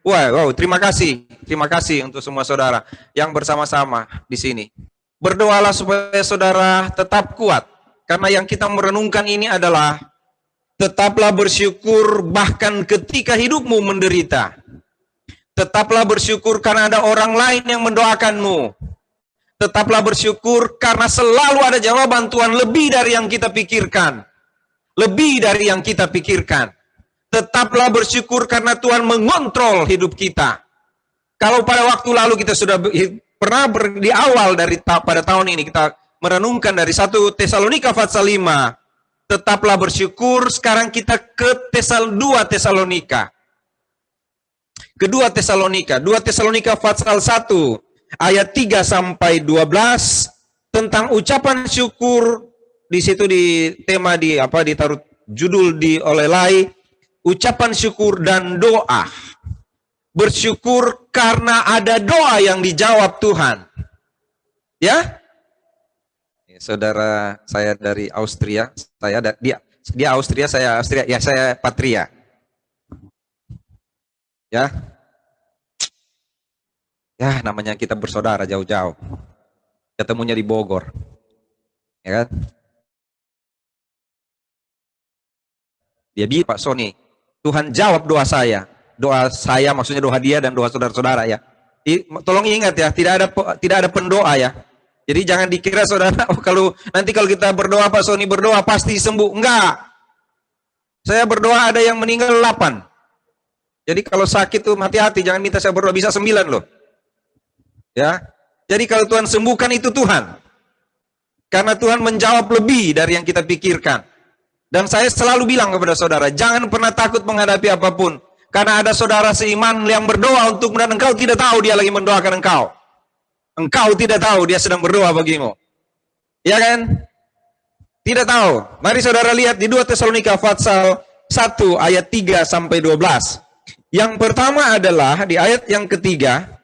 Wow, terima kasih. Terima kasih untuk semua saudara yang bersama-sama di sini. Berdoalah supaya saudara tetap kuat. Karena yang kita merenungkan ini adalah tetaplah bersyukur bahkan ketika hidupmu menderita. Tetaplah bersyukur karena ada orang lain yang mendoakanmu. Tetaplah bersyukur karena selalu ada jawaban Tuhan lebih dari yang kita pikirkan. Lebih dari yang kita pikirkan. Tetaplah bersyukur karena Tuhan mengontrol hidup kita. Kalau pada waktu lalu kita sudah pernah di awal dari pada tahun ini kita merenungkan dari 1 Tesalonika pasal 5. Tetaplah bersyukur, sekarang kita ke 2 Tesalonika. Kedua Tesalonika, 2 Tesalonika pasal 1 ayat 3 sampai 12 tentang ucapan syukur. Di situ di tema ditaruh judul oleh Lai, ucapan syukur dan doa. Bersyukur karena ada doa yang dijawab Tuhan. Ya? Saudara saya dari Austria, dia Austria, saya Austria, ya saya Patria. Ya. Ya, namanya kita bersaudara jauh-jauh. Ketemunya di Bogor. Ya kan? Dia bilang, Pak Sony, Tuhan jawab doa saya. Doa saya maksudnya doa dia dan doa saudara-saudara ya. Tolong ingat ya, tidak ada pendoa ya. Jadi jangan dikira saudara, kalau kita berdoa, Pak Sony berdoa pasti sembuh. Enggak. Saya berdoa ada yang meninggal 8. Jadi kalau sakit tuh hati-hati, jangan minta saya berdoa, bisa 9 loh. Ya. Jadi kalau Tuhan sembuhkan itu Tuhan. Karena Tuhan menjawab lebih dari yang kita pikirkan. Dan saya selalu bilang kepada saudara, jangan pernah takut menghadapi apapun. Karena ada saudara seiman yang berdoa untuk dan engkau tidak tahu dia lagi mendoakan engkau. Engkau tidak tahu dia sedang berdoa bagimu. Ya kan? Tidak tahu. Mari saudara lihat di 2 Tesalonika pasal 1 ayat 3 sampai 12. Yang pertama adalah di ayat yang ketiga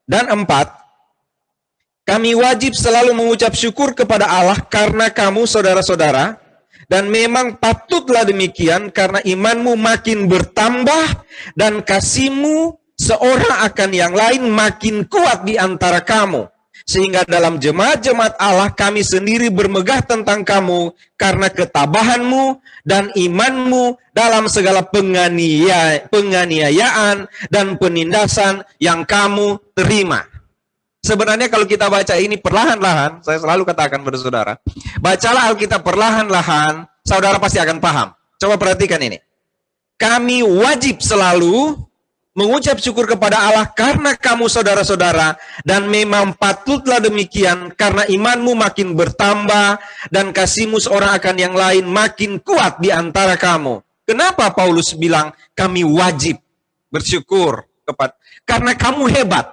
dan 4. Kami wajib selalu mengucap syukur kepada Allah karena kamu saudara-saudara. Dan memang patutlah demikian karena imanmu makin bertambah dan kasihmu seorang akan yang lain makin kuat di antara kamu. Sehingga dalam jemaat-jemaat Allah kami sendiri bermegah tentang kamu karena ketabahanmu dan imanmu dalam segala penganiayaan dan penindasan yang kamu terima. Sebenarnya kalau kita baca ini perlahan-lahan, saya selalu katakan pada saudara, bacalah Alkitab perlahan-lahan, saudara pasti akan paham. Coba perhatikan ini. Kami wajib selalu mengucap syukur kepada Allah karena kamu saudara-saudara, dan memang patutlah demikian karena imanmu makin bertambah dan kasihmu seorang akan yang lain makin kuat di antara kamu. Kenapa Paulus bilang kami wajib bersyukur kepada? Karena kamu hebat.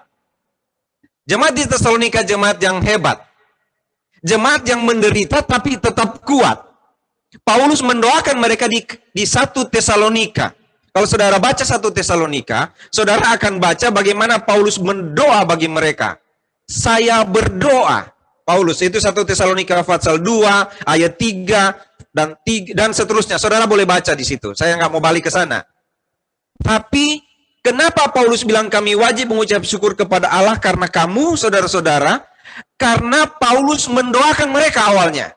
Jemaat di Tesalonika jemaat yang hebat. Jemaat yang menderita tapi tetap kuat. Paulus mendoakan mereka di 1 Tesalonika. Kalau saudara baca 1 Tesalonika, saudara akan baca bagaimana Paulus mendoa bagi mereka. Saya berdoa. Paulus itu 1 Tesalonika pasal 2 ayat 3 dan seterusnya. Saudara boleh baca di situ. Saya nggak mau balik ke sana. Tapi kenapa Paulus bilang kami wajib mengucap syukur kepada Allah karena kamu, saudara-saudara? Karena Paulus mendoakan mereka awalnya.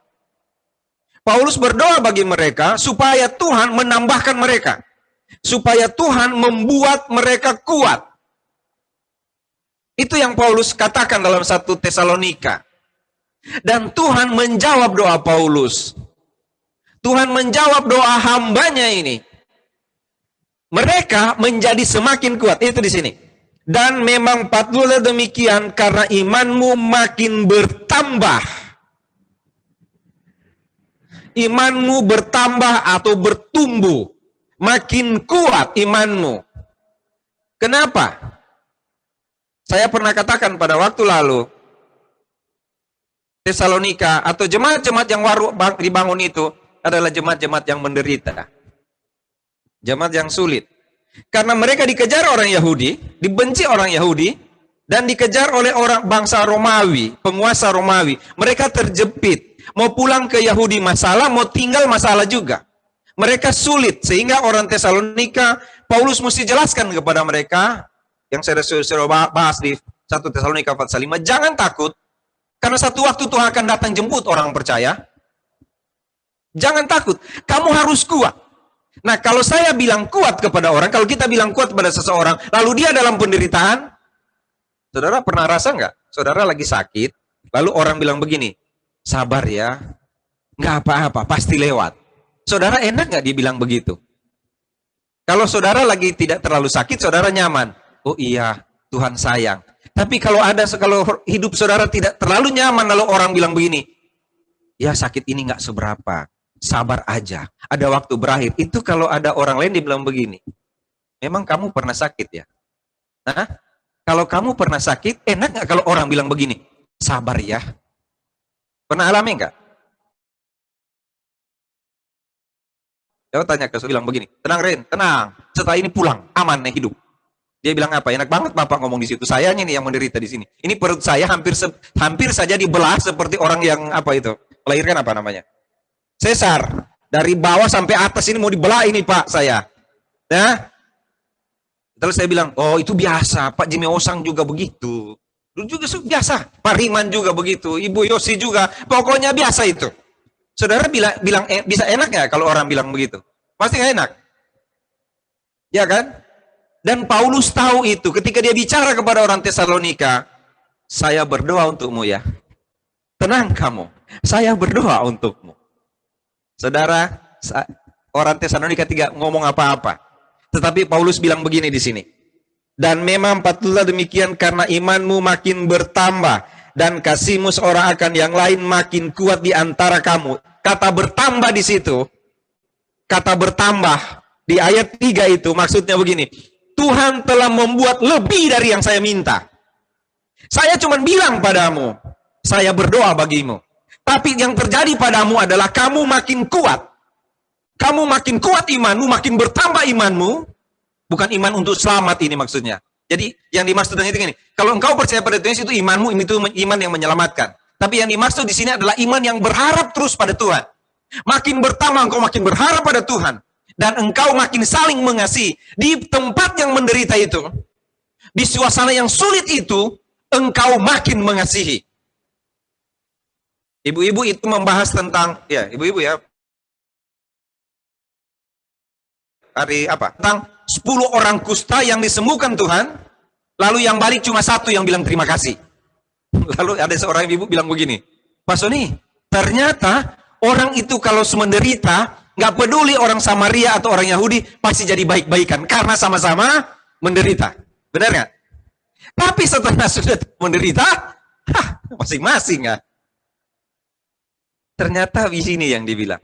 Paulus berdoa bagi mereka supaya Tuhan menambahkan mereka. Supaya Tuhan membuat mereka kuat. Itu yang Paulus katakan dalam 1 Tesalonika. Dan Tuhan menjawab doa Paulus. Tuhan menjawab doa hambanya ini. Mereka menjadi semakin kuat. Itu di sini. Dan memang patutlah demikian karena imanmu makin bertambah. Imanmu bertambah atau bertumbuh. Makin kuat imanmu. Kenapa? Saya pernah katakan pada waktu lalu. Tesalonika atau jemaat-jemaat yang baru dibangun itu adalah jemaat-jemaat yang menderita. Jemaat yang sulit. Karena mereka dikejar orang Yahudi, dibenci orang Yahudi, dan dikejar oleh orang bangsa Romawi, penguasa Romawi. Mereka terjepit. Mau pulang ke Yahudi masalah, mau tinggal masalah juga. Mereka sulit, sehingga orang Tesalonika, Paulus mesti jelaskan kepada mereka, yang saya sudah bahas di 1 Tesalonika 4:5, jangan takut, karena satu waktu Tuhan akan datang jemput orang percaya. Jangan takut, kamu harus kuat. Nah, kalau saya bilang kuat kepada orang, kalau kita bilang kuat kepada seseorang, lalu dia dalam penderitaan, saudara pernah rasa nggak? Saudara lagi sakit, lalu orang bilang begini, sabar ya, nggak apa-apa, pasti lewat. Saudara enak nggak dibilang begitu? Kalau saudara lagi tidak terlalu sakit, saudara nyaman. Oh iya, Tuhan sayang. Tapi kalau hidup saudara tidak terlalu nyaman, lalu orang bilang begini, ya sakit ini nggak seberapa, sabar aja, ada waktu berakhir. Itu kalau ada orang lain dibilang begini, memang kamu pernah sakit ya? Nah, kalau kamu pernah sakit, enak nggak kalau orang bilang begini, sabar ya? Pernah alami nggak? Coba tanya ke bilang begini, tenang Ren, tenang, setelah ini pulang, aman nih hidup. Dia bilang apa? Enak banget Bapak ngomong di situ. Sayanya nih yang menderita di sini. Ini perut saya hampir saja dibelah seperti orang yang apa itu? Melahirkan apa namanya? Sesar. Dari bawah sampai atas ini mau dibelah ini Pak saya. Nah, terus saya bilang, oh itu biasa. Pak Jimmy Osang juga begitu. Dulu juga biasa. Pak Riman juga begitu. Ibu Yosi juga. Pokoknya biasa itu. Saudara bilang bisa enak ya kalau orang bilang begitu? Pasti nggak enak. Ya kan? Dan Paulus tahu itu ketika dia bicara kepada orang Tesalonika, saya berdoa untukmu ya. Tenang kamu, saya berdoa untukmu. Saudara, orang Tesalonika tidak ngomong apa-apa. Tetapi Paulus bilang begini di sini. Dan memang patutlah demikian karena imanmu makin bertambah dan kasihmu seorang akan yang lain makin kuat di antara kamu. Kata bertambah di situ, kata bertambah di ayat 3 itu maksudnya begini. Tuhan telah membuat lebih dari yang saya minta. Saya cuma bilang padamu, saya berdoa bagimu. Tapi yang terjadi padamu adalah kamu makin kuat. Kamu makin kuat imanmu, makin bertambah imanmu. Bukan iman untuk selamat ini maksudnya. Jadi yang dimaksud dengan itu gini, kalau engkau percaya pada Tuhan itu imanmu, itu iman yang menyelamatkan. Tapi yang dimaksud di sini adalah iman yang berharap terus pada Tuhan. Makin bertambah engkau makin berharap pada Tuhan. Dan engkau makin saling mengasihi. Di tempat yang menderita itu, di suasana yang sulit itu, engkau makin mengasihi. Ibu-ibu itu membahas tentang, ya ibu-ibu ya, hari apa? Tentang 10 orang kusta yang disembuhkan Tuhan, lalu yang balik cuma 1 yang bilang terima kasih. Lalu ada seorang ibu bilang begini, Pak Soni, ternyata orang itu kalau menderita, nggak peduli orang Samaria atau orang Yahudi, pasti jadi baik-baikan, karena sama-sama menderita. Benar nggak? Tapi setelah sudah menderita, masing-masing ya. Ternyata di sini yang dibilang.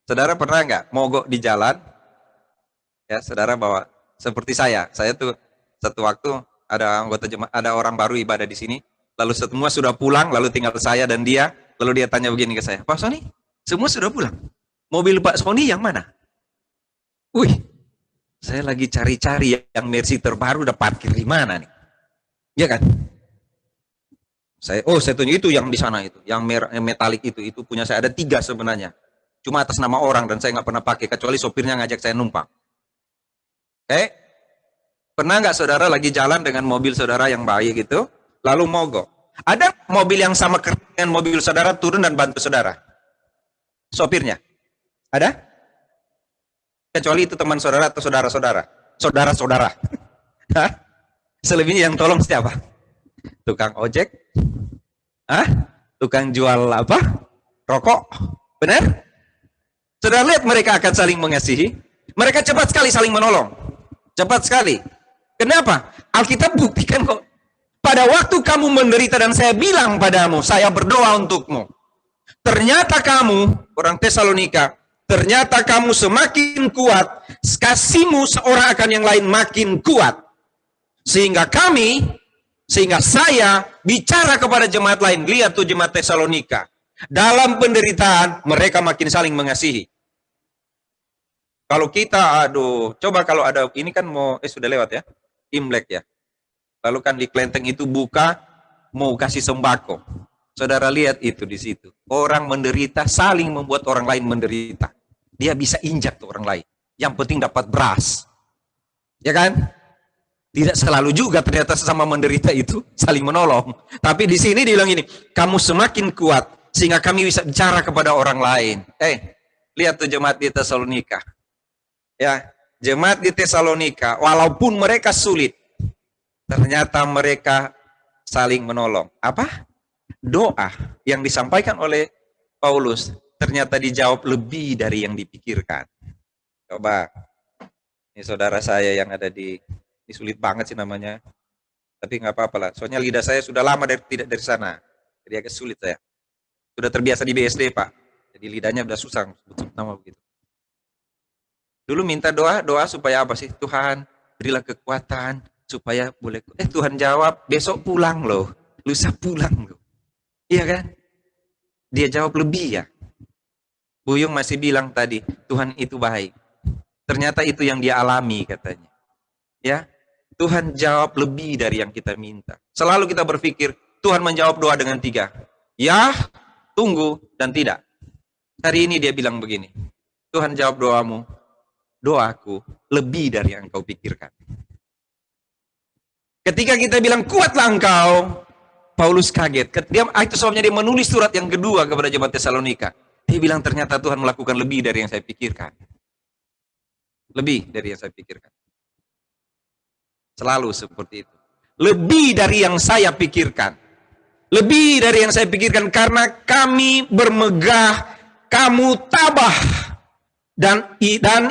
Saudara pernah nggak mogok di jalan? Ya, saudara bawa seperti saya tuh satu waktu ada anggota jemaat, ada orang baru ibadah di sini, lalu semua sudah pulang, lalu tinggal saya dan dia, lalu dia tanya begini ke saya, Pak Soni, semua sudah pulang, mobil Pak Soni yang mana? Wih, saya lagi cari-cari yang Mercy terbaru udah parkir di mana nih? Ya kan? Saya tunjuk itu yang di sana itu, yang metalik itu punya saya, ada 3 sebenarnya. Cuma atas nama orang dan saya nggak pernah pakai, kecuali sopirnya ngajak saya numpang. Oke? Pernah nggak saudara lagi jalan dengan mobil saudara yang baik gitu, lalu mogok? Ada mobil yang sama dengan mobil saudara turun dan bantu saudara? Sopirnya? Ada? Kecuali itu teman saudara atau saudara-saudara? Saudara-saudara. Selebihnya yang tolong siapa? Tukang ojek? Tukang jual apa? Rokok? Benar? Saudara lihat mereka akan saling mengasihi. Mereka cepat sekali saling menolong. Cepat sekali. Kenapa? Alkitab buktikan kok. Pada waktu kamu menderita dan saya bilang padamu, saya berdoa untukmu. Ternyata kamu, orang Tesalonika, ternyata kamu semakin kuat. Kasihmu seorang akan yang lain makin kuat. Sehingga saya bicara kepada jemaat lain. Lihat tuh jemaat Tesalonika. Dalam penderitaan, mereka makin saling mengasihi. Kalau kita, coba kalau ada, ini kan sudah lewat ya, Imlek ya. Lalu kan di kelenteng itu buka, mau kasih sembako. Saudara lihat itu di situ. Orang menderita saling membuat orang lain menderita. Dia bisa injak tuh orang lain. Yang penting dapat beras. Ya kan? Tidak selalu juga ternyata sesama menderita itu saling menolong. Tapi di sini dia bilang ini, kamu semakin kuat sehingga kami bisa bicara kepada orang lain. Lihat tuh jemaat di Tesalonika. Ya, jemaat di Tesalonika, walaupun mereka sulit, ternyata mereka saling menolong. Apa? Doa yang disampaikan oleh Paulus ternyata dijawab lebih dari yang dipikirkan. Coba, ini saudara saya yang ada ini sulit banget sih namanya, tapi nggak apa-apa lah. Soalnya lidah saya sudah lama tidak dari sana, jadi agak sulit saya. Sudah terbiasa di BSD Pak, jadi lidahnya udah susah sebut nama begitu. Dulu minta doa supaya apa sih? Tuhan berilah kekuatan supaya boleh. Tuhan jawab besok pulang loh, lusa pulang loh. Iya kan? Dia jawab lebih ya. Buyung masih bilang tadi, Tuhan itu baik. Ternyata itu yang dia alami katanya. Ya, Tuhan jawab lebih dari yang kita minta. Selalu kita berpikir, Tuhan menjawab doa dengan 3. Ya, tunggu, dan tidak. Hari ini dia bilang begini, Tuhan jawab doamu, doaku lebih dari yang engkau pikirkan. Ketika kita bilang, kuatlah engkau, Paulus kaget. Itu sebabnya dia menulis surat yang kedua kepada jemaat Tesalonika. Dia bilang ternyata Tuhan melakukan lebih dari yang saya pikirkan. Lebih dari yang saya pikirkan. Selalu seperti itu. Lebih dari yang saya pikirkan. Lebih dari yang saya pikirkan karena kami bermegah, kamu tabah dan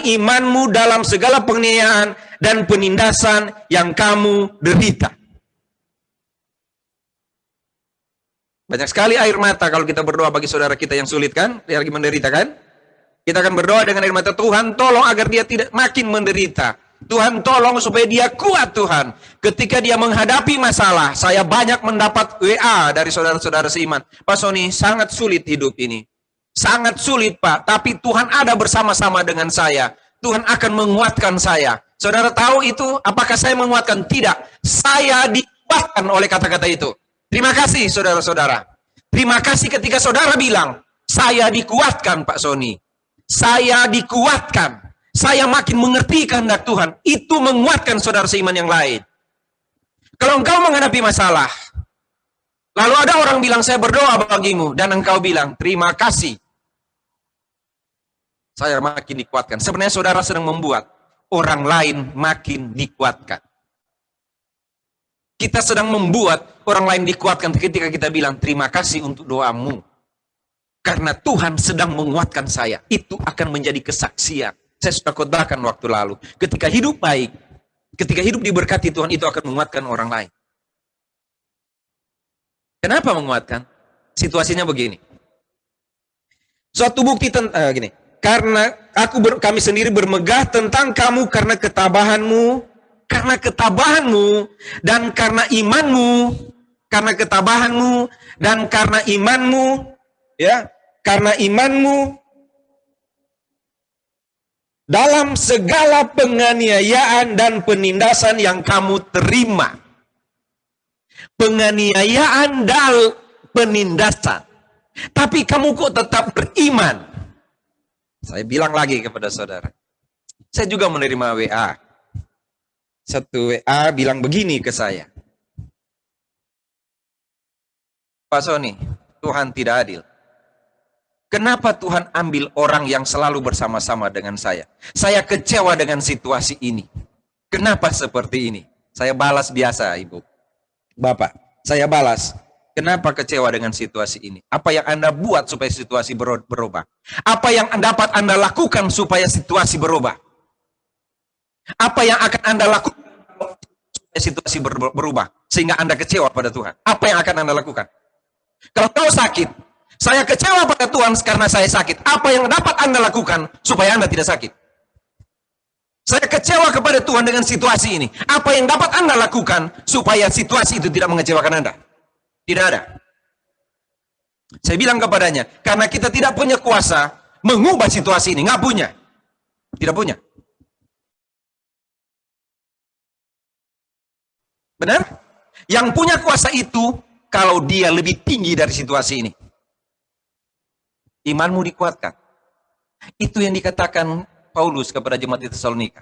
imanmu dalam segala penganiayaan dan penindasan yang kamu derita. Banyak sekali air mata kalau kita berdoa bagi saudara kita yang sulit kan, yang lagi menderita kan? Kita akan berdoa dengan air mata, Tuhan tolong agar dia tidak makin menderita. Tuhan tolong supaya dia kuat Tuhan. Ketika dia menghadapi masalah, saya banyak mendapat WA dari saudara-saudara seiman. Pak Sony, sangat sulit hidup ini. Sangat sulit Pak, tapi Tuhan ada bersama-sama dengan saya. Tuhan akan menguatkan saya. Saudara tahu itu? Apakah saya menguatkan? Tidak. Saya dikuatkan oleh kata-kata itu. Terima kasih saudara-saudara. Terima kasih ketika saudara bilang, saya dikuatkan Pak Sony. Saya dikuatkan. Saya makin mengerti kehendak Tuhan. Itu menguatkan saudara seiman yang lain. Kalau engkau menghadapi masalah, lalu ada orang bilang, saya berdoa bagimu, dan engkau bilang, terima kasih. Saya makin dikuatkan. Sebenarnya saudara sedang membuat orang lain makin dikuatkan. Kita sedang membuat orang lain dikuatkan ketika kita bilang, terima kasih untuk doamu. Karena Tuhan sedang menguatkan saya. Itu akan menjadi kesaksian. Saya sudah khotbahkan waktu lalu. Ketika hidup baik, ketika hidup diberkati Tuhan, itu akan menguatkan orang lain. Kenapa menguatkan? Situasinya begini. Suatu bukti gini. Karena kami sendiri bermegah tentang kamu karena ketabahanmu, dan karena imanmu, karena ketabahanmu dan karena imanmu, ya, karena imanmu dalam segala penganiayaan dan penindasan yang kamu terima. Penganiayaan dan penindasan. Tapi kamu kok tetap beriman? Saya bilang lagi kepada saudara. Saya juga menerima WA. Satu WA bilang begini ke saya. Pak Sony, Tuhan tidak adil. Kenapa Tuhan ambil orang yang selalu bersama-sama dengan saya? Saya kecewa dengan situasi ini. Kenapa seperti ini? Saya balas biasa, Ibu. Bapak, saya balas. Kenapa kecewa dengan situasi ini? Apa yang Anda buat supaya situasi berubah? Apa yang dapat Anda lakukan supaya situasi berubah? Apa yang akan Anda lakukan supaya situasi berubah? Sehingga Anda kecewa pada Tuhan. Apa yang akan Anda lakukan? Kalau kau sakit, saya kecewa pada Tuhan karena saya sakit. Apa yang dapat Anda lakukan supaya Anda tidak sakit? Saya kecewa kepada Tuhan dengan situasi ini. Apa yang dapat Anda lakukan supaya situasi itu tidak mengecewakan Anda? Tidak ada. Saya bilang kepadanya, karena kita tidak punya kuasa mengubah situasi ini. Nggak punya. Tidak punya. Benar? Yang punya kuasa itu kalau dia lebih tinggi dari situasi ini. Imanmu dikuatkan. Itu yang dikatakan Paulus kepada jemaat di Tesalonika.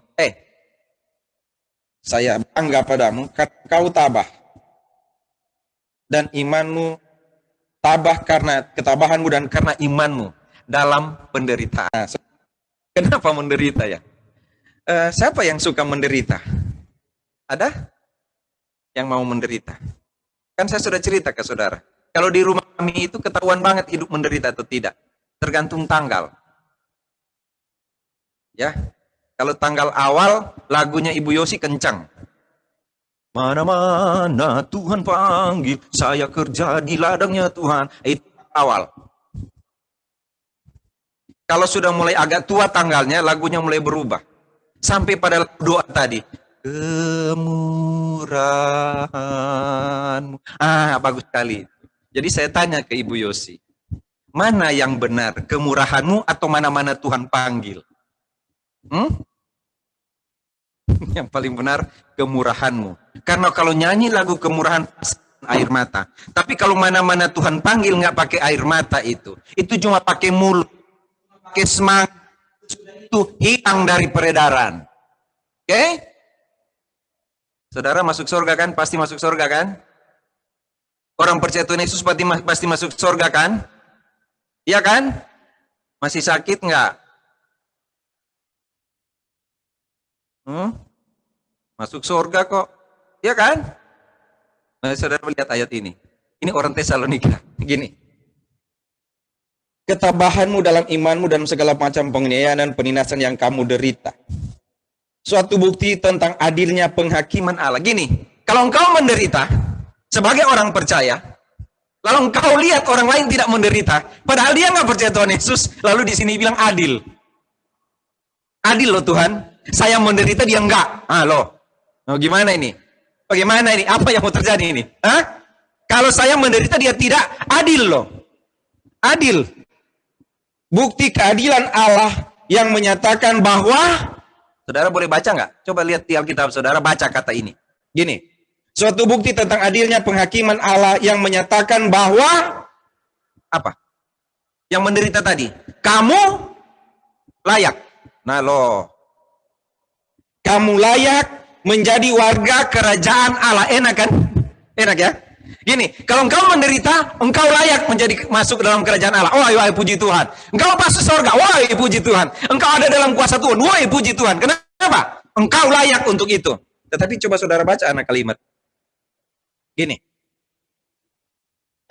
Saya bangga padamu karena kau tabah. Dan imanmu tabah karena ketabahanmu dan karena imanmu dalam penderitaan. Kenapa menderita ya? Siapa yang suka menderita? Ada yang mau menderita? Kan saya sudah cerita ke saudara. Kalau di rumah kami itu ketahuan banget hidup menderita atau tidak. Tergantung tanggal. Ya, kalau tanggal awal lagunya Ibu Yosi kencang. Mana-mana Tuhan panggil, saya kerja di ladangnya Tuhan. Itu awal. Kalau sudah mulai agak tua tanggalnya, lagunya mulai berubah. Sampai pada doa tadi. Kemurahanmu. Bagus sekali. Jadi saya tanya ke Ibu Yosi. Mana yang benar? Kemurahanmu atau mana-mana Tuhan panggil? Yang paling benar kemurahanmu. Karena kalau nyanyi lagu kemurahan air mata. Tapi kalau mana-mana Tuhan panggil nggak pakai air mata itu cuma pakai mulut, pakai semangat, itu hilang dari peredaran. Oke? Saudara masuk surga kan? Pasti masuk surga kan? Orang percaya Tuhan Yesus pasti masuk surga kan? Iya kan? Masih sakit nggak? Masuk surga kok. Ya kan? Nah, saudara melihat ayat ini. Ini orang Tesalonika. Gini. Ketabahanmu dalam imanmu dan segala macam penganiayaan dan penindasan yang kamu derita. Suatu bukti tentang adilnya penghakiman Allah. Gini. Kalau engkau menderita sebagai orang percaya, lalu engkau lihat orang lain tidak menderita, padahal dia nggak percaya Tuhan Yesus, lalu di sini bilang adil. Adil loh Tuhan. Saya menderita, dia enggak. Loh. Gimana ini? Bagaimana ini? Apa yang mau terjadi ini? Kalau saya menderita, dia tidak. Adil loh. Adil. Bukti keadilan Allah yang menyatakan bahwa, saudara boleh baca nggak? Coba lihat di Alkitab, saudara baca kata ini. Gini. Suatu bukti tentang adilnya penghakiman Allah yang menyatakan bahwa, apa? Yang menderita tadi. Kamu layak. Nah loh. Kamu layak menjadi warga kerajaan Allah. Enak kan? Enak ya? Gini, kalau engkau menderita, engkau layak masuk dalam kerajaan Allah. Wahai puji Tuhan. Engkau masuk surga. Wahai puji Tuhan. Engkau ada dalam kuasa Tuhan. Wahai puji Tuhan. Kenapa? Engkau layak untuk itu. Tetapi coba saudara baca anak kalimat. Gini.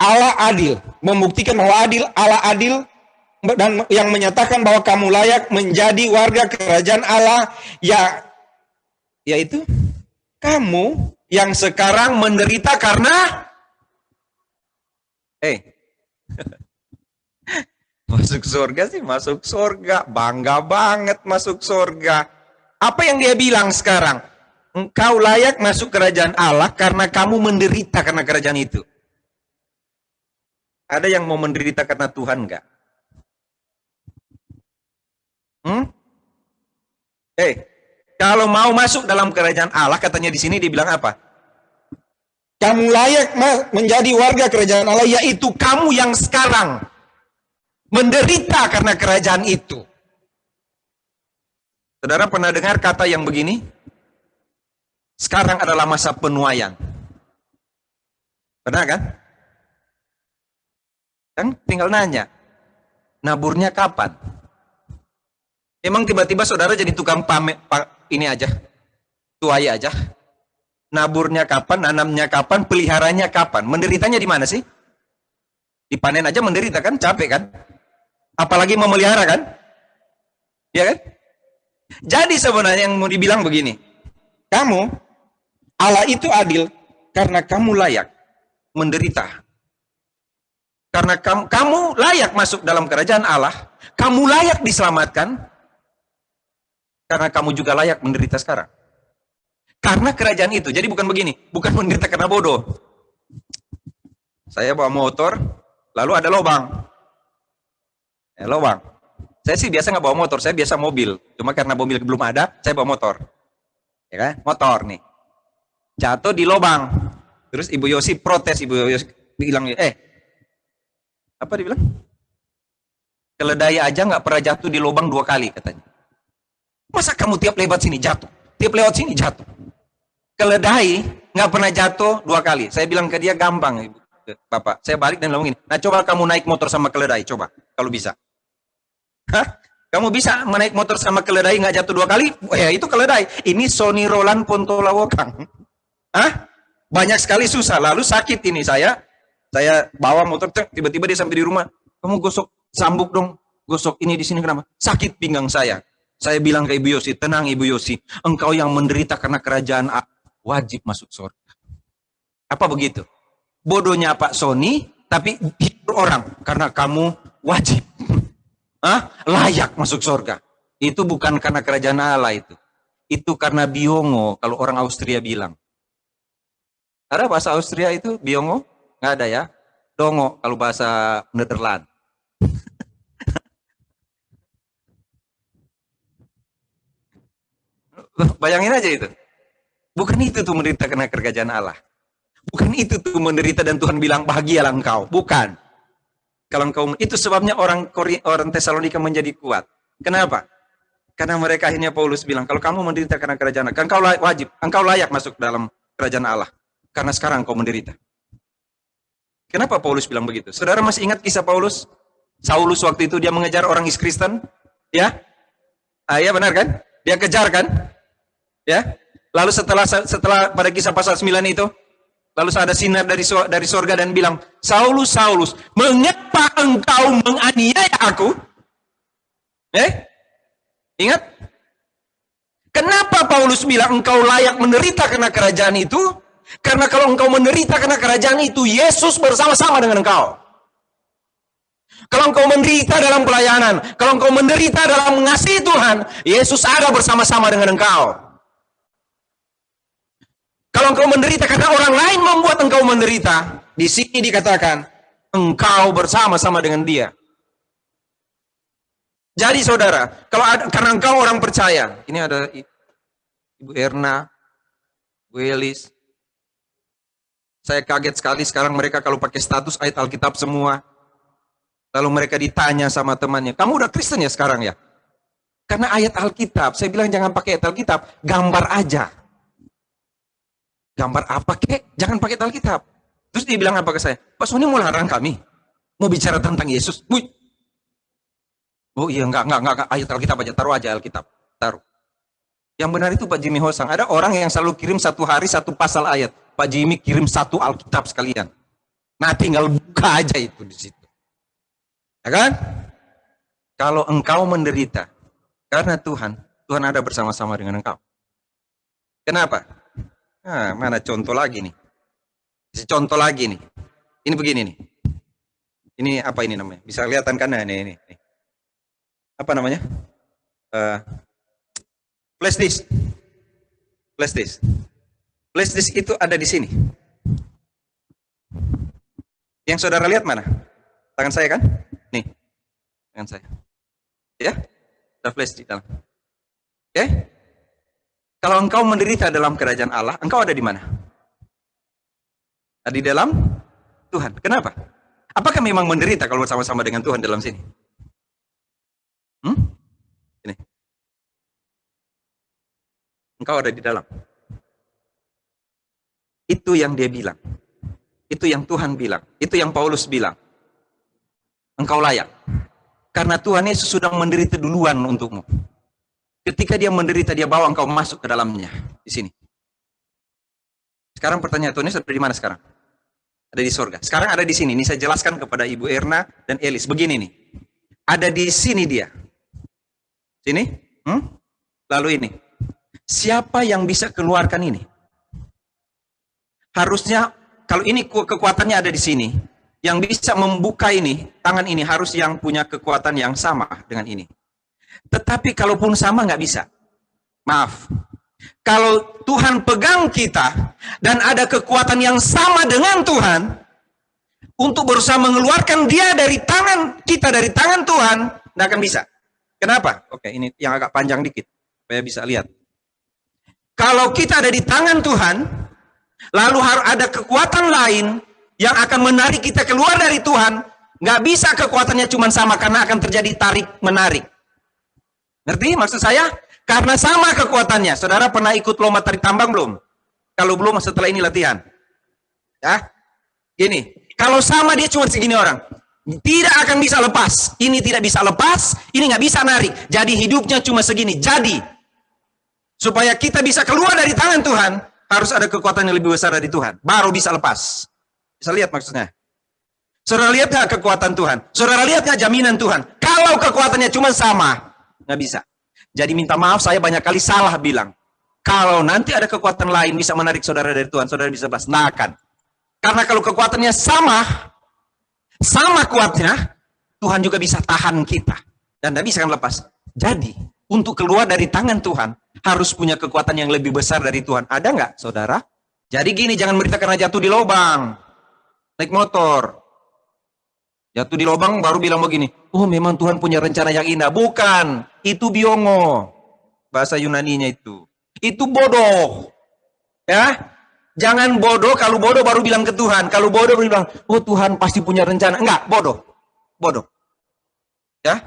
Allah adil. Membuktikan bahwa Allah adil. Dan yang menyatakan bahwa kamu layak menjadi warga kerajaan Allah. Yaitu kamu yang sekarang menderita karena masuk surga sih, masuk surga, bangga banget masuk surga. Apa yang dia bilang sekarang? Engkau layak masuk kerajaan Allah karena kamu menderita karena kerajaan itu. Ada yang mau menderita karena Tuhan enggak? Kalau mau masuk dalam kerajaan Allah, katanya di sini dibilang apa? Kamu layak menjadi warga kerajaan Allah, yaitu kamu yang sekarang menderita karena kerajaan itu. Saudara pernah dengar kata yang begini? Sekarang adalah masa penuaian. Pernah kan? Kan tinggal nanya, naburnya kapan? Emang tiba-tiba saudara jadi tukang ini aja, tuai aja. Naburnya kapan, nanamnya kapan, peliharanya kapan? Menderitanya di mana sih? Dipanen aja menderita kan, capek kan? Apalagi memelihara kan? Ya kan? Jadi sebenarnya yang mau dibilang begini, kamu, Allah itu adil karena kamu layak menderita. Karena kamu layak masuk dalam kerajaan Allah, kamu layak diselamatkan, karena kamu juga layak menderita sekarang. Karena kerajaan itu. Jadi bukan begini. Bukan menderita karena bodoh. Saya bawa motor, lalu ada lubang. Lubang. Saya sih biasa nggak bawa motor, saya biasa mobil. Cuma karena mobil belum ada, saya bawa motor. Ya kan? Motor nih. Jatuh di lubang. Terus Ibu Yosi protes. Ibu Yosi bilang, apa dia bilang? Keledai aja nggak pernah jatuh di lubang 2 kali katanya. Masa kamu tiap lewat sini jatuh? Tiap lewat sini jatuh? Keledai nggak pernah jatuh 2 kali. Saya bilang ke dia, gampang Ibu, Bapak. Saya balik dan ngomong gini, nah coba kamu naik motor sama keledai, coba, kalau bisa. Hah? Kamu bisa menaik motor sama keledai nggak jatuh 2 kali? Ya itu keledai. Ini Sony Roland Pontolawokang. Hah? Banyak sekali susah. Lalu sakit ini saya bawa motor, tiba-tiba dia sampai di rumah. Kamu gosok sambuk dong, gosok ini di sini kenapa? Sakit pinggang saya. Saya bilang ke Ibu Yosi, tenang Ibu Yosi, engkau yang menderita karena kerajaan wajib masuk surga. Apa begitu? Bodohnya Pak Sony, tapi hibur orang karena kamu wajib. Layak masuk surga. Itu bukan karena kerajaan Allah itu. Itu karena biongo, kalau orang Austria bilang. Ada bahasa Austria itu biongo? Nggak ada ya. Dongo kalau bahasa Nederland. Bayangin aja itu. Bukan itu tuh menderita karena kerajaan Allah. Bukan itu tuh menderita dan Tuhan bilang bahagialah engkau. Bukan. Kalau engkau, itu sebabnya orang Tesalonika menjadi kuat. Kenapa? Karena mereka akhirnya Paulus bilang, kalau kamu menderita karena kerajaan Allah, engkau wajib, engkau layak masuk dalam kerajaan Allah. Karena sekarang engkau menderita. Kenapa Paulus bilang begitu? Saudara masih ingat kisah Paulus? Saulus waktu itu dia mengejar orang Kristen, ya? Iya benar kan? Dia kejar kan? Ya. Lalu setelah pada kisah pasal 9 itu, lalu ada sinar dari sorga dan bilang, Saulus, Saulus, mengapa engkau menganiaya aku? Ingat? Kenapa Paulus bilang engkau layak menderita karena kerajaan itu? Karena kalau engkau menderita karena kerajaan itu, Yesus bersama-sama dengan engkau. Kalau engkau menderita dalam pelayanan, kalau engkau menderita dalam mengasihi Tuhan, Yesus ada bersama-sama dengan engkau. Kalau engkau menderita karena orang lain membuat engkau menderita, di sini dikatakan, engkau bersama-sama dengan dia. Jadi saudara, karena engkau orang percaya, ini ada Ibu Erna, Bu Elis. Saya kaget sekali sekarang mereka kalau pakai status ayat Alkitab semua. Lalu mereka ditanya sama temannya, kamu udah Kristen ya sekarang ya? Karena ayat Alkitab, saya bilang jangan pakai ayat Alkitab, gambar aja. Gambar apa kek? Jangan pakai Alkitab. Terus dia bilang apa ke saya? Pak Sony mau larang kami? Mau bicara tentang Yesus? Wih. Oh iya, enggak, ayat Alkitab aja, taruh aja Alkitab. Taruh. Yang benar itu Pak Jimmy Hosang. Ada orang yang selalu kirim satu hari satu pasal ayat. Pak Jimmy kirim satu Alkitab sekalian. Nah tinggal buka aja itu di situ. Ya kan? Kalau engkau menderita karena Tuhan ada bersama-sama dengan engkau. Kenapa? Nah, mana contoh lagi nih? Contoh lagi nih. Ini begini nih. Ini apa ini namanya? Bisa kelihatan kan? Nah, ini. Apa namanya? Flash disk. Flash disk. Flash disk itu ada di sini. Yang saudara lihat mana? Tangan saya kan? Nih. Tangan saya. Ya? Ada flash di dalam. Oke? Kalau engkau menderita dalam kerajaan Allah, engkau ada di mana? Ada di dalam Tuhan. Kenapa? Apakah memang menderita kalau bersama-sama dengan Tuhan dalam sini? Ini. Engkau ada di dalam. Itu yang dia bilang. Itu yang Tuhan bilang. Itu yang Paulus bilang. Engkau layak. Karena Tuhan Yesus sudah menderita duluan untukmu. Ketika dia menderita, dia bawa engkau masuk ke dalamnya. Di sini. Sekarang pertanyaan Tuhan Yesus ada di mana sekarang? Ada di surga. Sekarang ada di sini. Ini saya jelaskan kepada Ibu Erna dan Elis. Begini nih. Ada di sini dia. Sini. Lalu ini. Siapa yang bisa keluarkan ini? Harusnya, kalau ini kekuatannya ada di sini. Yang bisa membuka ini, tangan ini harus yang punya kekuatan yang sama dengan ini. Tetapi kalaupun sama nggak bisa. Maaf. Kalau Tuhan pegang kita dan ada kekuatan yang sama dengan Tuhan untuk berusaha mengeluarkan dia dari tangan kita, dari tangan Tuhan, nggak akan bisa. Kenapa? Oke, ini yang agak panjang dikit supaya bisa lihat. Kalau kita ada di tangan Tuhan, lalu harus ada kekuatan lain yang akan menarik kita keluar dari Tuhan, nggak bisa kekuatannya cuma sama karena akan terjadi tarik menarik. Ngerti maksud saya? Karena sama kekuatannya. Saudara pernah ikut lomba tarik tambang belum? Kalau belum setelah ini latihan. Ya, gini. Kalau sama dia cuma segini orang, tidak akan bisa lepas. Ini tidak bisa lepas, ini nggak bisa narik. Jadi hidupnya cuma segini. Jadi supaya kita bisa keluar dari tangan Tuhan, harus ada kekuatan yang lebih besar dari Tuhan. Baru bisa lepas. Bisa lihat maksudnya? Saudara lihat nggak kekuatan Tuhan? Saudara lihat nggak jaminan Tuhan? Kalau kekuatannya cuma sama, nggak bisa. Jadi minta maaf, saya banyak kali salah bilang. Kalau nanti ada kekuatan lain bisa menarik saudara dari Tuhan, saudara bisa lepas. Nah akan. Karena kalau kekuatannya sama kuatnya, Tuhan juga bisa tahan kita. Dan tidak bisa lepas. Jadi, untuk keluar dari tangan Tuhan, harus punya kekuatan yang lebih besar dari Tuhan. Ada nggak, saudara? Jadi gini, jangan berita karena jatuh di lubang. Naik motor. Jatuh di lubang, baru bilang begini, oh memang Tuhan punya rencana yang indah. Bukan, itu biongo. Bahasa Yunaninya itu. Itu bodoh. Ya, jangan bodoh, kalau bodoh baru bilang ke Tuhan. Kalau bodoh baru bilang, oh Tuhan pasti punya rencana. Enggak, bodoh. Bodoh. Ya.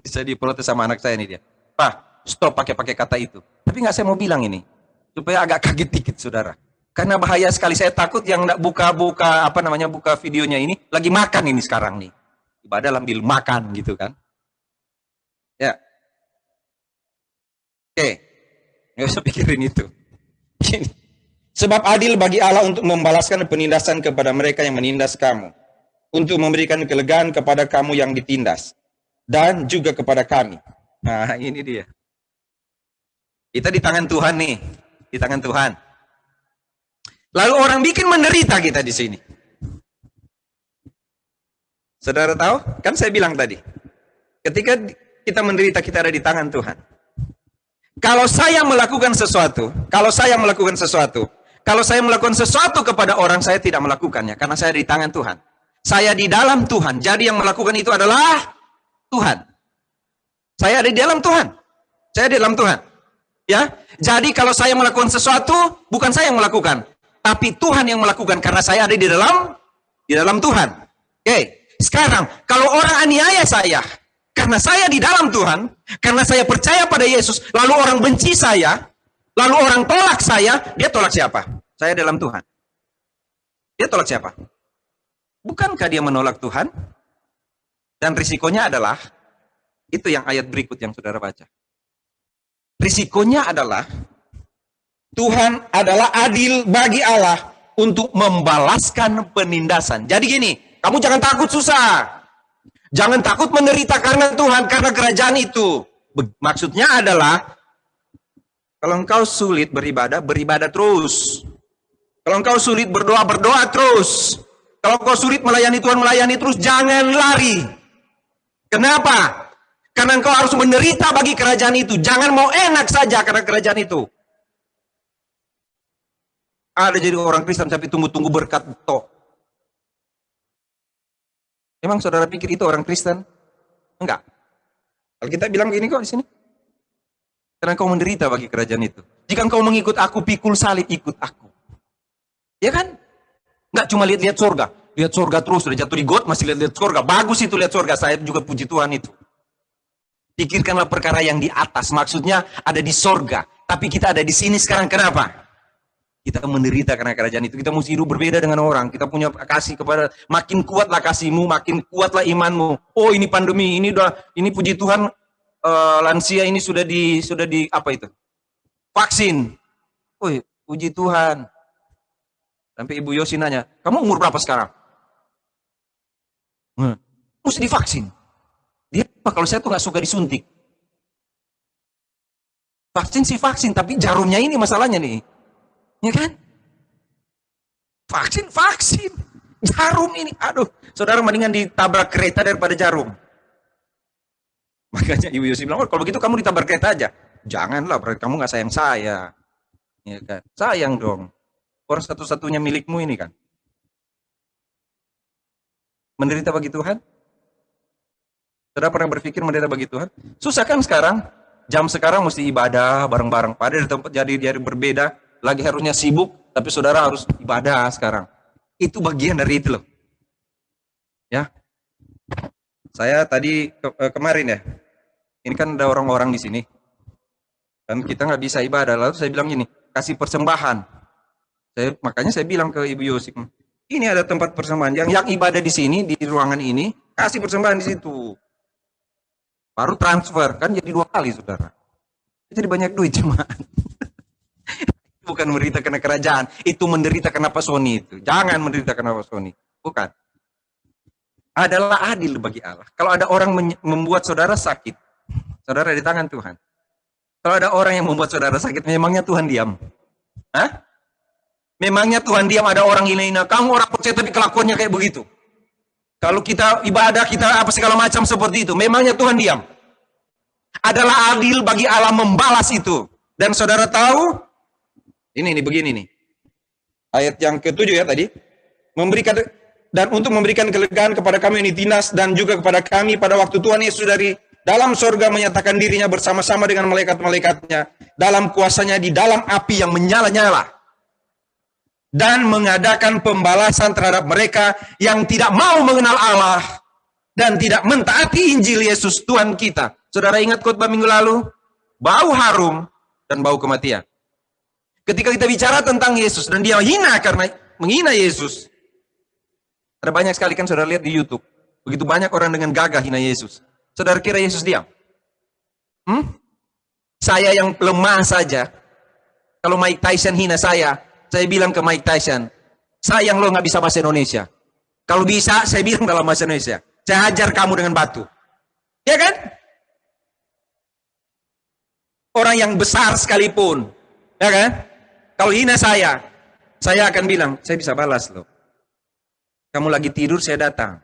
Saya diprotes sama anak saya ini dia. Pak, stop pakai kata itu. Tapi enggak, saya mau bilang ini. Supaya agak kaget dikit, saudara. Karena bahaya sekali. Saya takut yang enggak buka videonya ini, lagi makan ini sekarang nih. Ibadah sambil makan gitu kan. Ya. Oke. Nggak usah pikirin itu. Sebab adil bagi Allah untuk membalaskan penindasan kepada mereka yang menindas kamu, untuk memberikan kelegaan kepada kamu yang ditindas, dan juga kepada kami. Nah, ini dia. Kita di tangan Tuhan nih, di tangan Tuhan. Lalu orang bikin menderita kita di sini. Saudara tahu? Kan saya bilang tadi, ketika kita menderita, kita ada di tangan Tuhan. Kalau saya melakukan sesuatu kepada orang, saya tidak melakukannya, karena saya di tangan Tuhan. Saya di dalam Tuhan, jadi yang melakukan itu adalah Tuhan. Saya ada di dalam Tuhan. Saya di dalam Tuhan. Ya, jadi kalau saya melakukan sesuatu, bukan saya yang melakukan, tapi Tuhan yang melakukan, karena saya ada di dalam Tuhan. Oke, sekarang kalau orang aniaya saya, karena saya di dalam Tuhan, karena saya percaya pada Yesus, lalu orang benci saya, lalu orang tolak saya, dia tolak siapa? Saya dalam Tuhan. Dia tolak siapa? Bukankah dia menolak Tuhan? Dan risikonya adalah, itu yang ayat berikut yang saudara baca. Risikonya adalah, Tuhan adalah adil bagi Allah untuk membalaskan penindasan. Jadi gini, kamu jangan takut susah. Jangan takut menderita karena Tuhan, karena kerajaan itu. Maksudnya adalah, kalau engkau sulit beribadah, beribadah terus. Kalau engkau sulit berdoa, berdoa terus. Kalau engkau sulit melayani Tuhan, melayani terus. Jangan lari. Kenapa? Karena engkau harus menderita bagi kerajaan itu. Jangan mau enak saja karena kerajaan itu. Ada jadi orang Kristen tapi tunggu-tunggu berkat toh. Emang saudara pikir itu orang Kristen? Enggak. Kalau kita bilang begini kok di sini. Karena engkau menderita bagi kerajaan itu. Jika engkau mengikut aku, pikul salib, ikut aku. Ya kan? Enggak cuma lihat-lihat surga. Lihat surga terus, sudah jatuh di got, masih lihat-lihat surga. Bagus itu lihat surga, saya juga puji Tuhan itu. Pikirkanlah perkara yang di atas. Maksudnya ada di surga. Tapi kita ada di sini sekarang, kenapa? Kita menderita karena kerajaan itu. Kita mesti hidup berbeda dengan orang. Kita punya kasih kepada, makin kuatlah kasihmu, makin kuatlah imanmu. Oh ini pandemi, ini puji Tuhan, lansia ini sudah di apa itu? Vaksin. Oh puji Tuhan. Sampai Ibu Yosi nanya, kamu umur berapa sekarang? Mesti divaksin. Dia apa? Kalau saya tuh nggak suka disuntik. Vaksin sih vaksin, tapi jarumnya ini masalahnya nih. Ya kan? Vaksin. Jarum ini, aduh. Saudara mendingan ditabrak kereta daripada jarum. Makanya Ibu Yosi bilang, oh, kalau begitu kamu ditabrak kereta aja. Janganlah, berarti kamu nggak sayang saya. Ya kan? Sayang dong. Orang satu-satunya milikmu ini kan. Menderita bagi Tuhan? Saudara pernah berpikir menderita bagi Tuhan? Susah kan sekarang? Jam sekarang mesti ibadah bareng-bareng. Padahal di tempat jadi berbeda. Lagi harusnya sibuk, tapi saudara harus ibadah sekarang. Itu bagian dari itu loh. Ya. Saya tadi kemarin ya. Ini kan ada orang-orang di sini. Dan kita nggak bisa ibadah. Lalu saya bilang gini, kasih persembahan. Makanya saya bilang ke Ibu Yosik, ini ada tempat persembahan. Yang ibadah di sini, di ruangan ini, kasih persembahan di situ. Baru transfer, kan jadi 2 kali, saudara. Jadi banyak duit jemaat. Bukan menderita karena kerajaan, itu menderita karena Pak Sony itu. Jangan menderita karena Pak Sony. Bukan. Adalah adil bagi Allah. Kalau ada orang membuat saudara sakit, saudara di tangan Tuhan. Kalau ada orang yang membuat saudara sakit, memangnya Tuhan diam? Hah? Memangnya Tuhan diam ada orang hina-hina? Kamu orang percaya tapi kelakuannya kayak begitu. Kalau kita ibadah, kita apa segala macam seperti itu. Memangnya Tuhan diam? Adalah adil bagi Allah membalas itu. Dan saudara tahu, ini begini nih. Ayat yang ke-7 ya tadi. Memberikan dan untuk memberikan kelegaan kepada kami ini dinas dan juga kepada kami pada waktu Tuhan Yesus dari dalam sorga menyatakan dirinya bersama-sama dengan malaikat-malaikatnya dalam kuasanya di dalam api yang menyala-nyala. Dan mengadakan pembalasan terhadap mereka yang tidak mau mengenal Allah dan tidak mentaati Injil Yesus Tuhan kita. Saudara ingat khotbah minggu lalu? Bau harum dan bau kematian. Ketika kita bicara tentang Yesus dan dia hina karena menghina Yesus. Ada banyak sekali kan saudara lihat di YouTube. Begitu banyak orang dengan gagah hina Yesus. Saudara kira Yesus diam? Saya yang lemah saja. Kalau Mike Tyson hina saya bilang ke Mike Tyson, sayang lo nggak bisa bahasa Indonesia. Kalau bisa, saya bilang dalam bahasa Indonesia, saya hajar kamu dengan batu. Ya kan? Orang yang besar sekalipun, ya kan? Kalau hina saya akan bilang, saya bisa balas lo. Kamu lagi tidur, saya datang.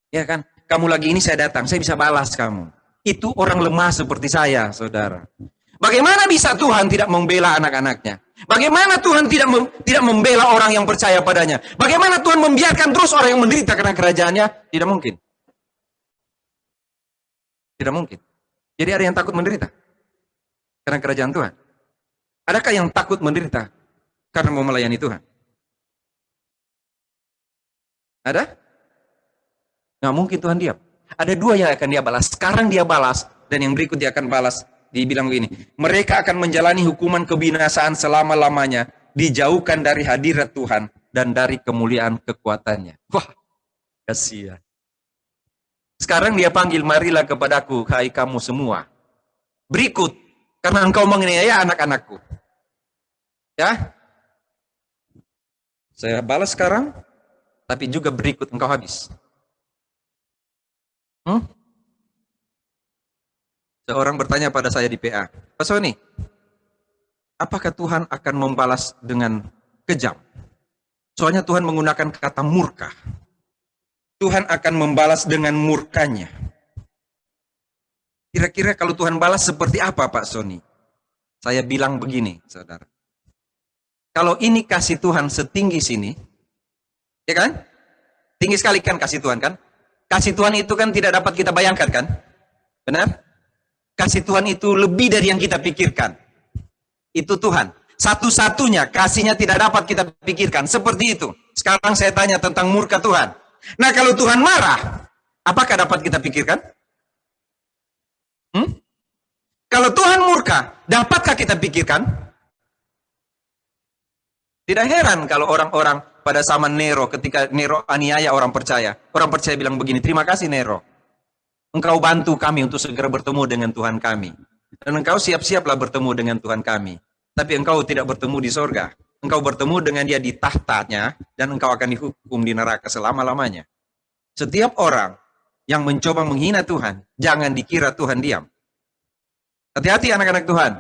Ya kan? Kamu lagi ini, saya datang. Saya bisa balas kamu. Itu orang lemah seperti saya, saudara. Bagaimana bisa Tuhan tidak membela anak-anaknya? Bagaimana Tuhan tidak membela orang yang percaya padanya? Bagaimana Tuhan membiarkan terus orang yang menderita karena kerajaannya? Tidak mungkin. Tidak mungkin. Jadi ada yang takut menderita karena kerajaan Tuhan? Adakah yang takut menderita karena mau melayani Tuhan? Ada? Nggak mungkin Tuhan diam. Ada 2 yang akan dia balas. Sekarang dia balas, dan yang berikut dia akan balas. Dibilang begini, mereka akan menjalani hukuman kebinasaan selama-lamanya, dijauhkan dari hadirat Tuhan dan dari kemuliaan kekuatannya. Wah, kasihan. Sekarang dia panggil, marilah kepadaku, hai kamu semua. Berikut, karena engkau menganiaya anak-anakku. Ya, saya balas sekarang, tapi juga berikut engkau habis. Seorang bertanya pada saya di PA, Pak Sony, apakah Tuhan akan membalas dengan kejam? Soalnya Tuhan menggunakan kata murka. Tuhan akan membalas dengan murkanya. Kira-kira kalau Tuhan balas seperti apa, Pak Sony? Saya bilang begini, saudara. Kalau ini kasih Tuhan setinggi sini, ya kan? Tinggi sekali kan kasih Tuhan kan? Kasih Tuhan itu kan tidak dapat kita bayangkan kan? Benar? Kasih Tuhan itu lebih dari yang kita pikirkan. Itu Tuhan. Satu-satunya kasihnya tidak dapat kita pikirkan. Seperti itu. Sekarang saya tanya tentang murka Tuhan. Nah kalau Tuhan marah, apakah dapat kita pikirkan? Kalau Tuhan murka, dapatkah kita pikirkan? Tidak heran kalau orang-orang pada zaman Nero, ketika Nero aniaya orang percaya bilang begini, terima kasih Nero. Engkau bantu kami untuk segera bertemu dengan Tuhan kami. Dan engkau siap-siaplah bertemu dengan Tuhan kami. Tapi engkau tidak bertemu di sorga. Engkau bertemu dengan dia di tahtanya, dan engkau akan dihukum di neraka selama-lamanya. Setiap orang yang mencoba menghina Tuhan, jangan dikira Tuhan diam. Hati-hati anak-anak Tuhan.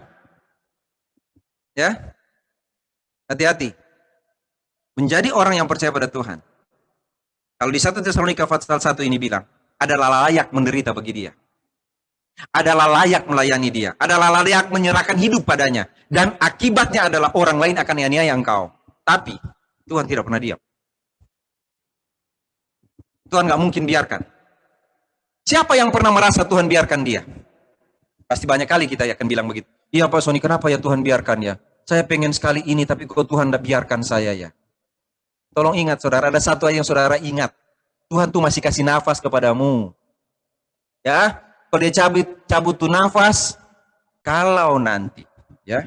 Ya, hati-hati. Menjadi orang yang percaya pada Tuhan. Kalau di 1 Tesalonika pasal 1 ini bilang, adalah layak menderita bagi dia. Adalah layak melayani dia. Adalah layak menyerahkan hidup padanya. Dan akibatnya adalah orang lain akan aniaya engkau. Tapi Tuhan tidak pernah diam. Tuhan gak mungkin biarkan. Siapa yang pernah merasa Tuhan biarkan dia? Pasti banyak kali kita akan bilang begitu. Iya Pak Sony, kenapa ya Tuhan biarkan ya? Saya pengen sekali ini, tapi kok Tuhan tidak biarkan saya ya? Tolong ingat saudara, ada satu yang saudara ingat. Tuhan tuh masih kasih nafas kepadamu. Ya, kalau dia cabut tuh nafas, Kalau nanti ya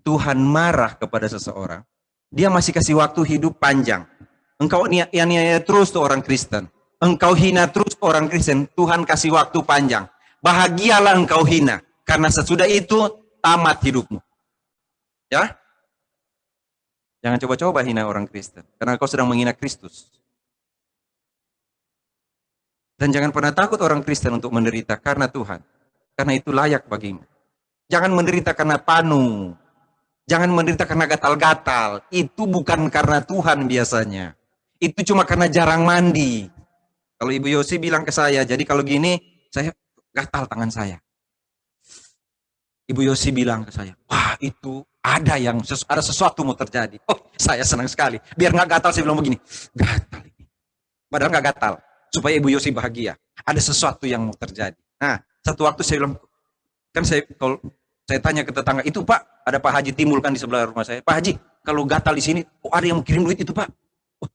Tuhan marah kepada seseorang, dia masih kasih waktu hidup panjang. Engkau niat terus tuh orang Kristen. Engkau hina terus orang Kristen, Tuhan kasih waktu panjang. Bahagialah engkau hina, karena sesudah itu tamat hidupmu. Ya? Jangan coba-coba hina orang Kristen, karena engkau sedang menghina Kristus. Dan jangan pernah takut orang Kristen untuk menderita karena Tuhan, karena itu layak bagimu. Jangan menderita karena panu, jangan menderita karena gatal-gatal. Itu bukan karena Tuhan biasanya. Itu cuma karena jarang mandi. Kalau Ibu Yosi bilang ke saya, jadi kalau gini, saya gatal tangan saya. Ibu Yosi bilang ke saya, wah itu ada sesuatu mau terjadi. Oh, saya senang sekali. Biar nggak gatal, saya bilang begini, gatal ini. Padahal nggak gatal, supaya Ibu Yosi bahagia. Ada sesuatu yang mau terjadi. Nah, satu waktu saya bilang, kan kalau saya tanya ke tetangga, itu Pak, ada Pak Haji Timbul kan di sebelah rumah saya. Pak Haji, kalau gatal di sini, oh ada yang mau kirim duit itu Pak. Oh,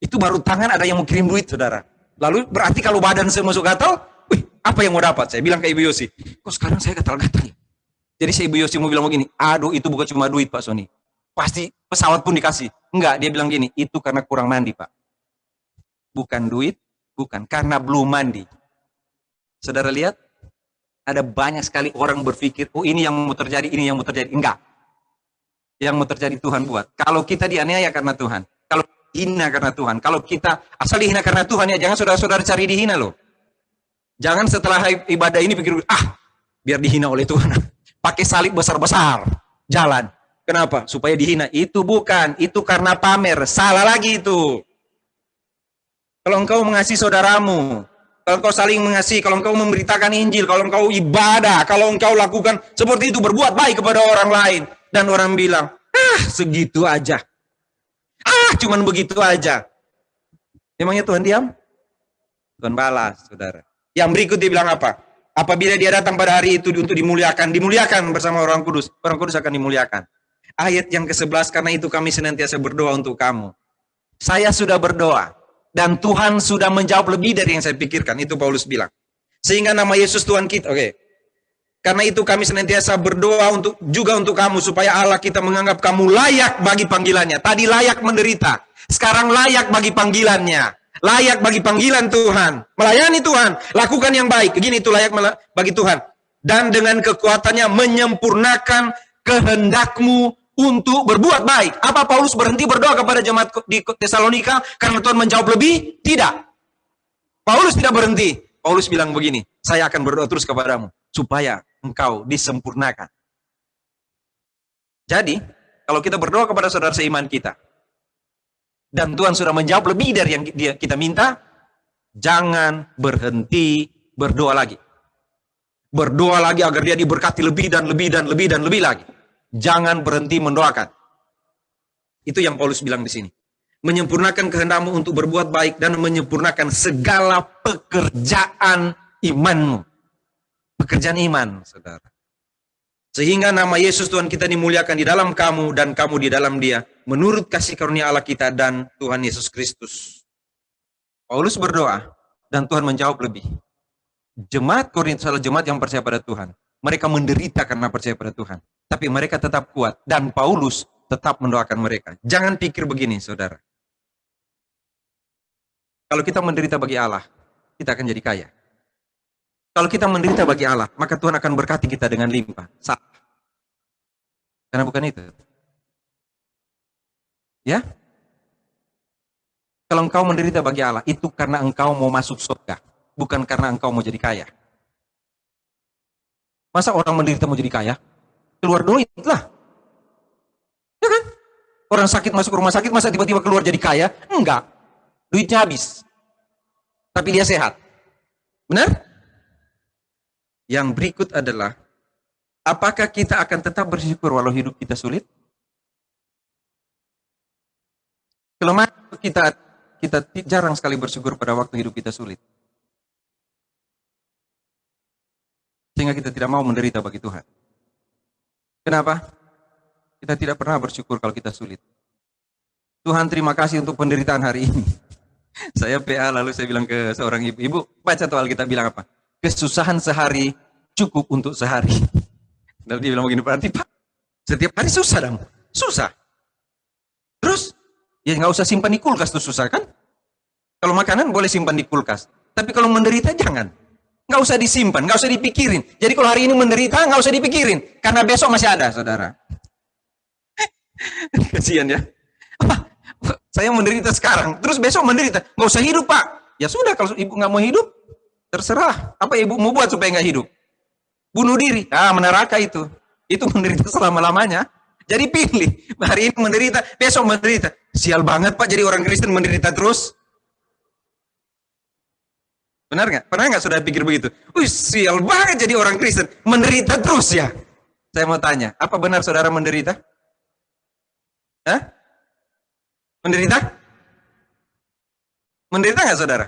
itu baru tangan ada yang mau kirim duit, saudara. Lalu berarti kalau badan saya masuk gatal, wih, apa yang mau dapat? Saya bilang ke Ibu Yosi, kok sekarang saya gatal-gatal ya? Jadi si Ibu Yosi mau bilang begini, aduh itu bukan cuma duit Pak Sony. Pasti pesawat pun dikasih. Enggak, dia bilang gini, itu karena kurang mandi Pak. Bukan duit, bukan, karena belum mandi. Saudara lihat, ada banyak sekali orang berpikir, oh ini yang mau terjadi, ini yang mau terjadi. Enggak. Yang mau terjadi Tuhan buat. Kalau kita dianiaya karena Tuhan, kalau hina karena Tuhan. Kalau kita asal dihina karena Tuhan ya, jangan saudara-saudara cari dihina loh. Jangan setelah ibadah ini pikir, biar dihina oleh Tuhan. Pakai salib besar-besar, jalan. Kenapa? Supaya dihina. Itu bukan, itu karena pamer. Salah lagi itu. Kalau engkau mengasihi saudaramu, kalau engkau saling mengasihi, kalau engkau memberitakan Injil, kalau engkau ibadah, kalau engkau lakukan seperti itu, berbuat baik kepada orang lain. Dan orang bilang, segitu aja. Cuman begitu aja. Memangnya Tuhan diam? Tuhan balas, saudara. Yang berikut dia bilang apa? Apabila dia datang pada hari itu untuk dimuliakan bersama orang kudus akan dimuliakan. Ayat yang ke-11, karena itu kami senantiasa berdoa untuk kamu. Saya sudah berdoa, dan Tuhan sudah menjawab lebih dari yang saya pikirkan. Itu Paulus bilang. Sehingga nama Yesus Tuhan kita, karena itu kami senantiasa berdoa juga untuk kamu, supaya Allah kita menganggap kamu layak bagi panggilannya. Tadi layak menderita, sekarang layak bagi panggilannya. Layak bagi panggilan Tuhan. Melayani Tuhan, lakukan yang baik. Begini itu layak bagi Tuhan. Dan dengan kekuatannya menyempurnakan kehendakmu untuk berbuat baik. Apa Paulus berhenti berdoa kepada jemaat di Tesalonika karena Tuhan menjawab lebih? Tidak. Paulus tidak berhenti. Paulus bilang begini, saya akan berdoa terus kepadamu supaya engkau disempurnakan. Jadi, kalau kita berdoa kepada saudara seiman kita, dan Tuhan sudah menjawab lebih dari yang kita minta, jangan berhenti berdoa lagi. Berdoa lagi agar dia diberkati lebih dan lebih dan lebih dan lebih lagi. Jangan berhenti mendoakan. Itu yang Paulus bilang di sini. Menyempurnakan kehendakmu untuk berbuat baik dan menyempurnakan segala pekerjaan imanmu. Pekerjaan iman, saudara. Sehingga nama Yesus Tuhan kita dimuliakan di dalam kamu dan kamu di dalam dia, menurut kasih karunia Allah kita dan Tuhan Yesus Kristus. Paulus berdoa dan Tuhan menjawab lebih. Jemaat Korintus adalah jemaat yang percaya pada Tuhan. Mereka menderita karena percaya pada Tuhan. Tapi mereka tetap kuat dan Paulus tetap mendoakan mereka. Jangan pikir begini, saudara. Kalau kita menderita bagi Allah, kita akan jadi kaya. Kalau kita menderita bagi Allah, maka Tuhan akan berkati kita dengan limpah. Salah. Karena bukan itu. Ya? Kalau engkau menderita bagi Allah, itu karena engkau mau masuk surga. Bukan karena engkau mau jadi kaya. Masa orang menderita mau jadi kaya? Keluar duit lah. Ya kan? Orang sakit masuk rumah sakit, masa tiba-tiba keluar jadi kaya? Enggak. Duitnya habis. Tapi dia sehat. Benar? Yang berikut adalah, apakah kita akan tetap bersyukur walau hidup kita sulit? Kelemahan kita jarang sekali bersyukur pada waktu hidup kita sulit. Sehingga kita tidak mau menderita bagi Tuhan. Kenapa? Kita tidak pernah bersyukur kalau kita sulit. Tuhan, terima kasih untuk penderitaan hari ini. Saya PA, lalu saya bilang ke seorang ibu, baca tuh Alkitab bilang apa? Kesusahan sehari cukup untuk sehari. Lalu dia bilang begini, berarti Pak, setiap hari susah dong. Susah. Terus, ya nggak usah simpan di kulkas tuh susah kan? Kalau makanan boleh simpan di kulkas. Tapi kalau menderita jangan. Nggak usah disimpan, nggak usah dipikirin. Jadi kalau hari ini menderita, nggak usah dipikirin. Karena besok masih ada, saudara. Kasihan ya. Saya menderita sekarang, terus besok menderita. Nggak usah hidup, Pak. Ya sudah, kalau ibu nggak mau hidup, terserah. Apa ibu mau buat supaya nggak hidup? Bunuh diri. Ah, meneraka itu. Itu menderita selama-lamanya. Jadi pilih. Hari ini menderita, besok menderita. Sial banget, Pak, jadi orang Kristen menderita terus. Benar nggak? Pernah nggak sudah pikir begitu? Wih, sial banget jadi orang Kristen. Menderita terus ya. Saya mau tanya, apa benar saudara menderita? Hah? Menderita? Menderita nggak saudara?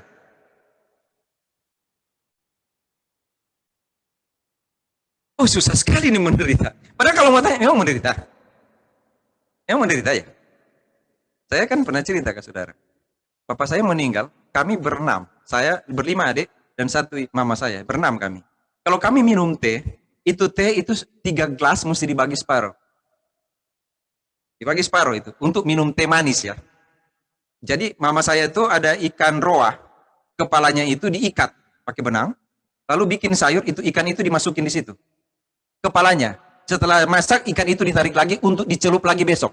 Oh, susah sekali nih menderita. Padahal kalau mau tanya, memang menderita? Memang menderita ya? Saya kan pernah cerita ke saudara. Papa saya meninggal, kami berenam. Saya berlima adik, dan satu mama saya. Berenam kami. Kalau kami minum teh itu 3 gelas mesti dibagi separuh. Dibagi separuh itu, untuk minum teh manis ya. Jadi mama saya itu ada ikan roa, kepalanya itu diikat pakai benang, lalu bikin sayur, itu ikan itu dimasukin di situ. Kepalanya. Setelah masak, ikan itu ditarik lagi untuk dicelup lagi besok.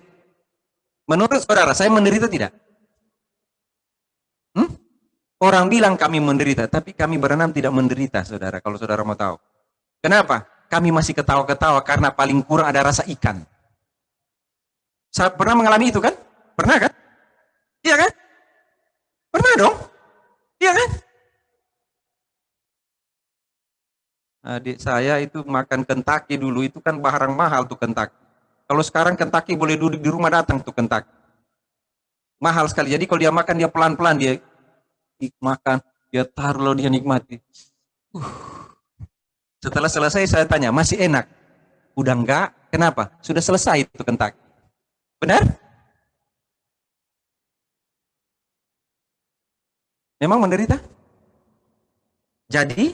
Menurut saudara, saya menderita tidak? Hmm? Orang bilang kami menderita, tapi kami berenam tidak menderita, saudara, kalau saudara mau tahu. Kenapa? Kami masih ketawa-ketawa karena paling kurang ada rasa ikan. Saya pernah mengalami itu kan? Pernah kan? Iya kan? Pernah dong? Iya kan? Adik saya itu makan Kentucky dulu, itu kan barang mahal tuh Kentucky. Kalau sekarang Kentucky boleh duduk di rumah datang tuh Kentucky. Mahal sekali. Jadi kalau dia makan, dia pelan-pelan, dia makan, dia taruh lalu dia nikmati. Setelah selesai saya tanya, masih enak? Udah enggak? Kenapa? Sudah selesai itu Kentucky. Benar? Memang menderita? Jadi,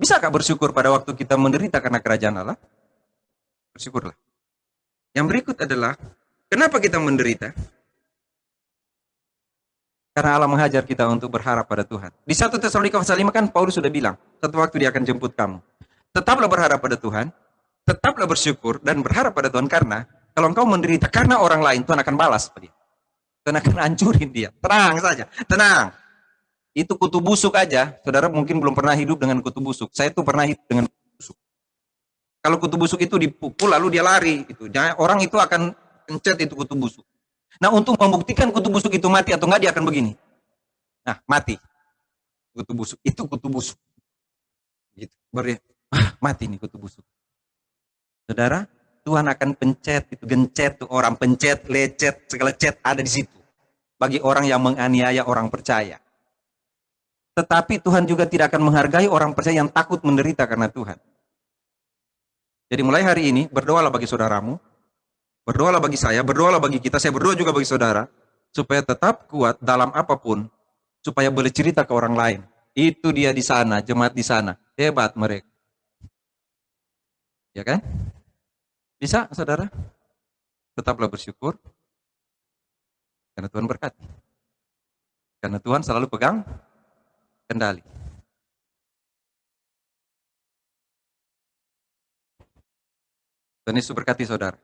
bisakah bersyukur pada waktu kita menderita karena kerajaan Allah? Bersyukurlah. Yang berikut adalah, kenapa kita menderita? Karena Allah menghajar kita untuk berharap pada Tuhan. Di 1 Tesalonika pasal 5 kan Paulus sudah bilang, satu waktu dia akan jemput kamu. Tetaplah berharap pada Tuhan, tetaplah bersyukur dan berharap pada Tuhan, karena kalau engkau menderita karena orang lain, Tuhan akan balas pada dia. Tuhan akan hancurin dia. Tenang saja, tenang. Itu kutu busuk aja. Saudara mungkin belum pernah hidup dengan kutu busuk. Saya tuh pernah hidup dengan kutu busuk. Kalau kutu busuk itu dipukul lalu dia lari, itu orang itu akan pencet itu kutu busuk. Nah, untuk membuktikan kutu busuk itu mati atau enggak, dia akan begini. Nah, mati. Kutu busuk. Itu kutu busuk. Gitu. Baru mati nih kutu busuk. Saudara, Tuhan akan pencet, itu gencet tuh orang, pencet, lecet, segala cet ada di situ. Bagi orang yang menganiaya orang percaya. Tetapi Tuhan juga tidak akan menghargai orang percaya yang takut menderita karena Tuhan. Jadi mulai hari ini, berdoalah bagi saudaramu, berdoalah bagi saya, berdoalah bagi kita, saya berdoa juga bagi saudara, supaya tetap kuat dalam apapun, supaya boleh cerita ke orang lain. Itu dia di sana, jemaat di sana, hebat mereka. Ya kan? Bisa, saudara? Tetaplah bersyukur, karena Tuhan berkati. Karena Tuhan selalu pegang kendali. Tuhan Yesus berkati saudara.